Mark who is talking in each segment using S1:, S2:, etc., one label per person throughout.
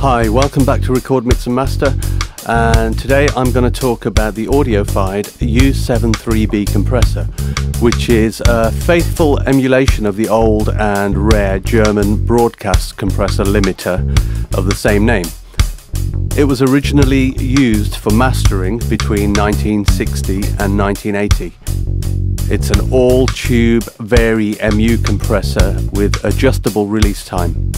S1: Hi, welcome back to Record, Mix and Master, and today I'm going to talk about the Audified U73b Compressor, which is a faithful emulation of the old and rare German broadcast compressor limiter of the same name. It was originally used for mastering between 1960 and 1980. It's an all-tube Vari MU compressor with adjustable release time.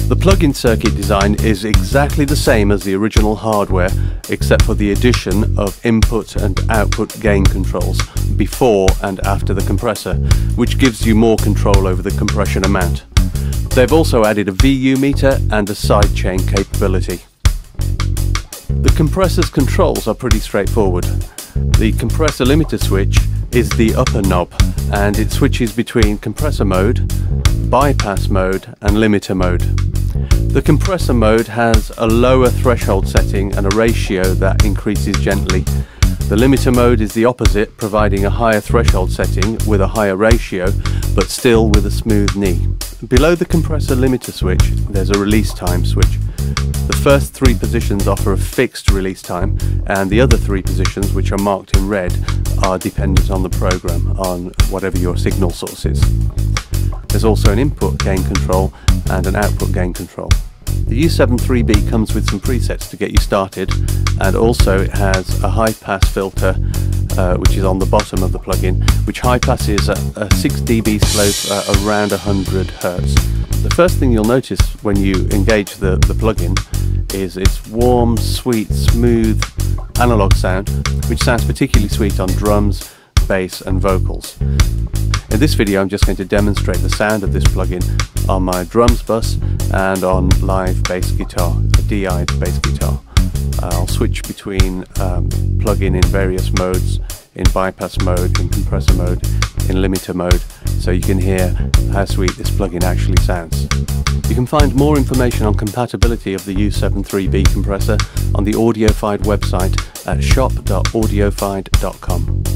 S1: The plug-in circuit design is exactly the same as the original hardware, except for the addition of input and output gain controls before and after the compressor, which gives you more control over the compression amount. They've also added a VU meter and a sidechain capability. The compressor's controls are pretty straightforward. The compressor limiter switch is the upper knob, and it switches between compressor mode, bypass mode and limiter mode. The compressor mode has a lower threshold setting and a ratio that increases gently. The limiter mode is the opposite, providing a higher threshold setting with a higher ratio, but still with a smooth knee. Below the compressor limiter switch, there's a release time switch. The first three positions offer a fixed release time, and the other three positions, which are marked in red, are dependent on the program, on whatever your signal source is. There's also an input gain control and an output gain control. The U73b comes with some presets to get you started, and also it has a high pass filter which is on the bottom of the plugin, which high passes a 6 dB slope around 100 Hz. The first thing you'll notice when you engage the plugin is its warm, sweet, smooth analog sound, which sounds particularly sweet on drums, bass and vocals. In this video I'm just going to demonstrate the sound of this plugin on my drums bus and on live bass guitar, a DI'd bass guitar. I'll switch between plugin in various modes, in bypass mode, in compressor mode, in limiter mode, so you can hear how sweet this plugin actually sounds. You can find more information on compatibility of the U73b compressor on the Audified website at shop.audified.com.